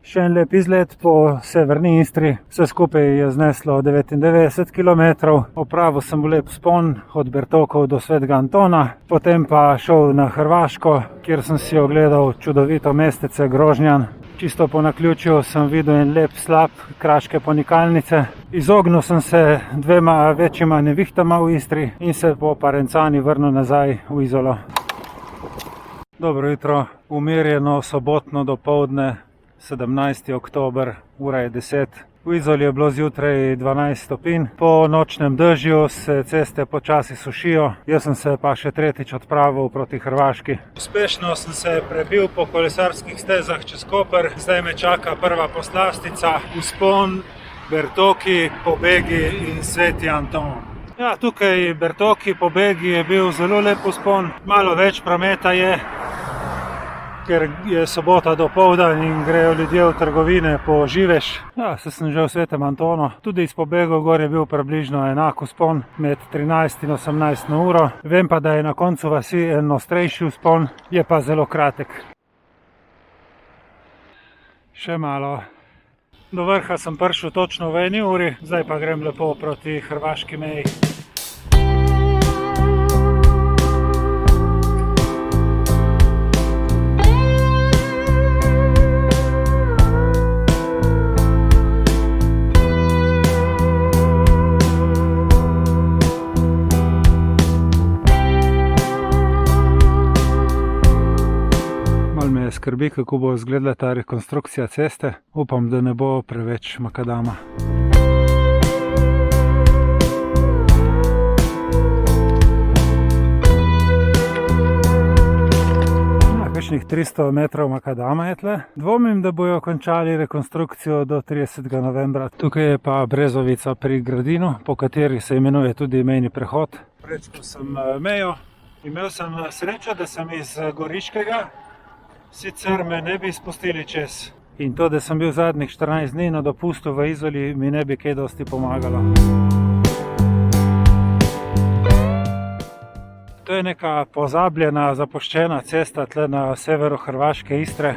Še en lep izlet po severni Istri, vse skupaj je zneslo 99 km. Opravil sem lep vzpon od Bertokov do Svetega Antona, potem pa šel na Hrvaško, kjer sem si ogledal čudovito mestece Grožnjan. Čisto po naključju sem videl en lep slap kraške ponikalnice. Izognil sem se 2 večjima nevihtama v Istri in se po Parencani vrnil nazaj v Izolo. Dobro jutro, umirjeno sobotno dopoldne, 17. oktober, ura je 10. V Izoli je bilo zjutraj 12 stopinj. Po nočnem dežju se ceste počasi sušijo. Jaz sem se pa še tretjič odpravil proti Hrvaški. Uspešno sem se prebil po kolesarskih stezah čez Koper. Zdaj me čaka prva poslastica, vzpon, Bertoki, Pobegi in Sveti Anton. Ja, tukaj Bertoki, Pobegi je bil zelo lep vzpon. Malo več prometa je, ker je sobota dopoldan in grejo ljudje v trgovine po živež. Ja, se sem že v Svetem Antonu. Tudi iz Pobegov gor je bil približno enak vzpon, med 13 in 18 uro. Vem pa, da je na koncu vasi en ostrejši vzpon, je pa zelo kratek. Še malo. Do vrha sem prišel točno v 1 uri, zdaj pa grem lepo proti hrvaški meji. Skrbi, kako bo izgledala ta rekonstrukcija ceste. Upam, da ne bo preveč makadama. Kakšnih 300 metrov makadama je tle. Dvomim, da bojo končali rekonstrukcijo do 30. novembra. Tukaj je pa brezovica pri Gradinu, po kateri se imenuje tudi mejni prehod. Prečkal sem mejo. Imel sem srečo, da sem iz Goriškega. Sicer me ne bi spustili čez. In to, da sem bil zadnjih 14 dni na dopustu v Izoli, mi ne bi kaj dosti pomagalo. To je neka pozabljena, zapuščena cesta tle na severu Hrvaške Istre.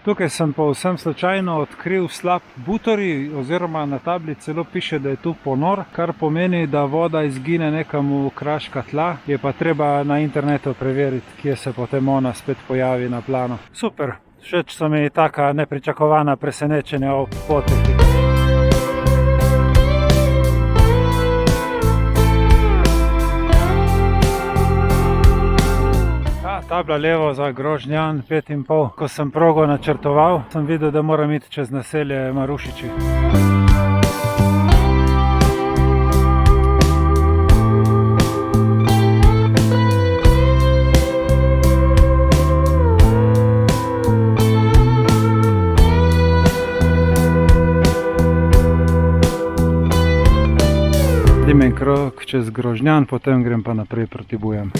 Tukaj sem povsem slučajno odkril slap butori, oziroma na tabli celo piše, da je tu ponor, kar pomeni, da voda izgine nekam v kraška tla. Je pa treba na internetu preveriti, kje se potem ona spet pojavi na planu. Super, všeč so mi taka nepričakovana presenečenja ob poti. Tabla levo za Grožnjan, 5,5. Ko sem progo načrtoval, sem videl, da moram iti čez naselje Marušiči. Naredim en krog čez Grožnjan, potem grem pa naprej proti Bujam.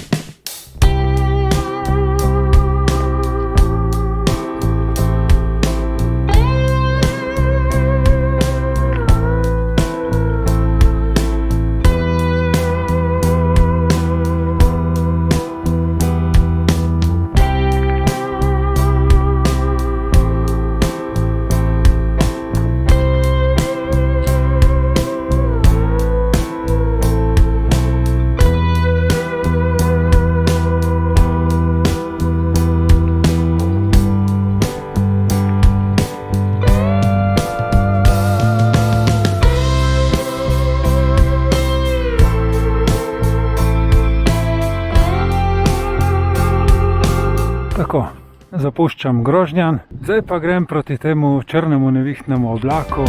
Tako, zapuščam Grožnjan, zdaj pa grem proti temu črnemu nevihtnemu oblaku.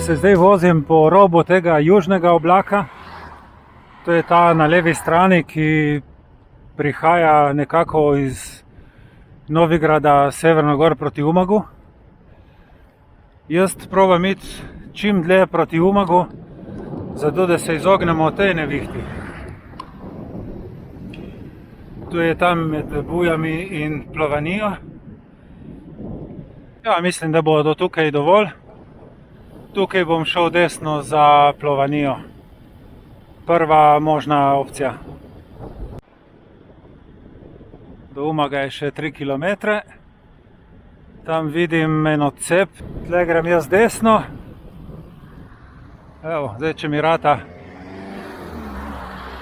Se zdaj vozim po robu tega južnega oblaka. To je ta na levi strani, ki prihaja nekako iz Novigrada severno gor proti Umagu. Jaz probam iti čim dlje proti Umagu, zato da se izognemo tej nevihti. Tu je tam med Bujami in Plovanio. Ja, mislim, da bo do tukaj dovolj. Tukaj bom šel desno za Plovanio. Prva možna opcija. Do Umaga je še 3 km. Tam vidim eno cep. Tle grem jaz desno. Evo, zdaj če mi rata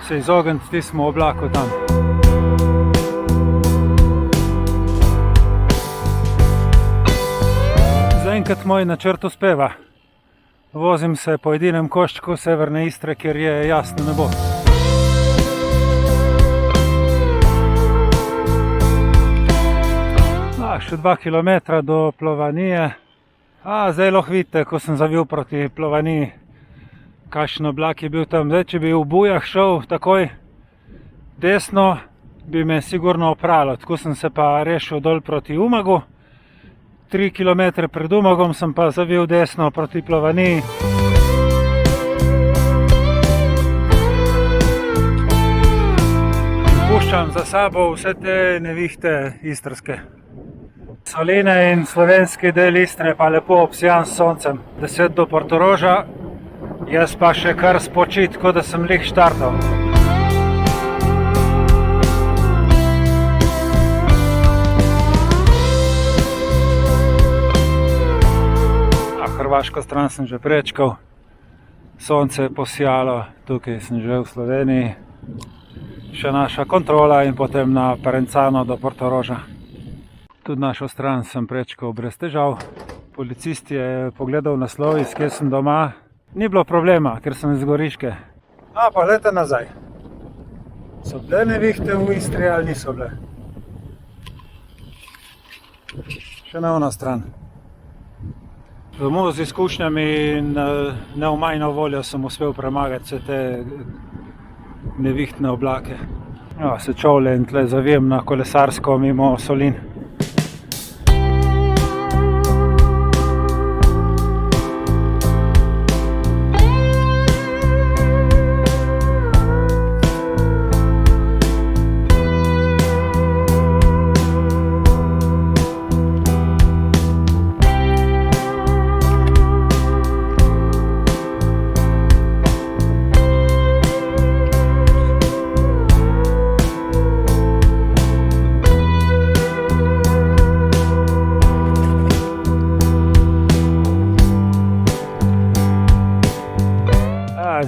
se izogniti tistemu oblaku tam. Zaenkrat moj načrt uspeva. Vozim se po edinem koščku severne Istre, kjer je jasno nebo. Še 2 km do Plovanije. Zdaj lahko vidite, ko sem zavil proti Plovaniji, kakšen oblak je bil tam. Zdaj, če bi v Bujah šel takoj desno, bi me sigurno opralo. Tako sem se pa rešil dol proti Umagu. 3 km pred Umagom sem pa zavil desno proti Plovaniji. Puščam za sabo vse te nevihte istrske. Soline in slovenski del Istre pa lepo obsijan s soncem. 10 do Portoroža, jaz pa še kar spočit, kot da sem lih štartal. Hrvaško stran sem že prečkal, sonce je posijalo, tukaj sem že v Sloveniji. Še naša kontrola in potem na Parencano do Portoroža. Tudi našo stran sem prečkal brez težav. Policist je pogledal naslov, iz kje sem doma. Ni bilo problema, ker sem iz Goriške. Pa gledajte nazaj. So bile nevihte v Istri ali niso bile? Še na ono stran. Samo z izkušnjami in neomajno voljo sem uspel premagati vse te nevihtne oblake. Se čovle in tle zavijem na kolesarsko mimo Solin.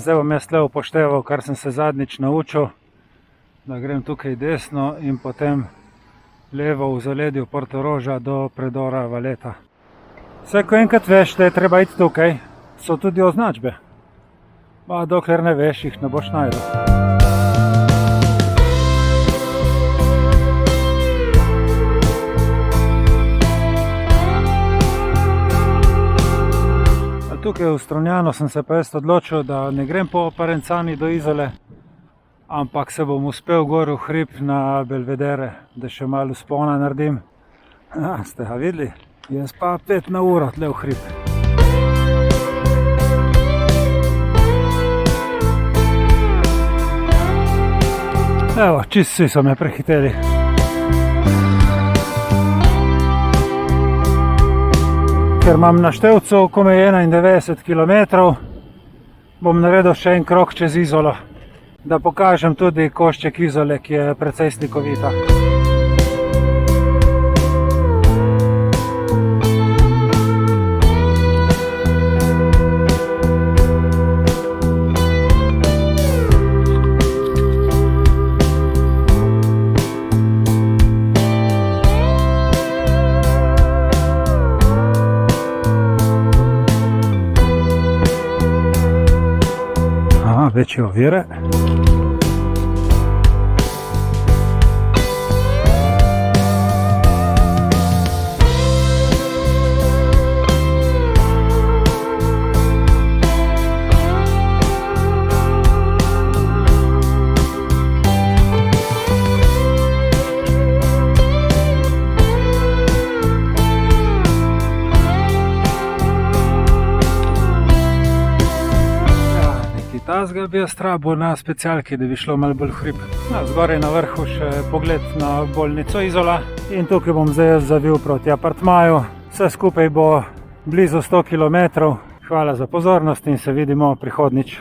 Zdaj bom jaz tle upošteval, kar sem se zadnjič naučil, da grem tukaj desno in potem levo v zaledju Portoroža do predora Valeta. Vse, ko enkrat veš, da je treba iti tukaj, so tudi označbe. Dokler ne veš, jih ne boš najdel. Tukaj v Strunjanu sem se pa jaz odločil, da ne grem po Parencani do Izole, ampak se bom uspel gor v hrib na Belvedere, da še malo vzpona naredim. Ste ga videli? Jaz pa 5 na uro tle v hrib. Evo, čist vsi so me prehiteli. Ker imam na števcu komaj 91 km, bom naredil še en krog čez Izolo, da pokažem tudi košček Izole, ki je precej slikovita. Večje ovire. Tazga bi jaz rabil na specialki, da bi šlo malo bolj v hrib. Zgoraj na vrhu še pogled na bolnico Izola in tukaj bom zdaj jaz zavil proti apartmaju. Vse skupaj bo blizu 100 km. Hvala za pozornost in se vidimo prihodnjič.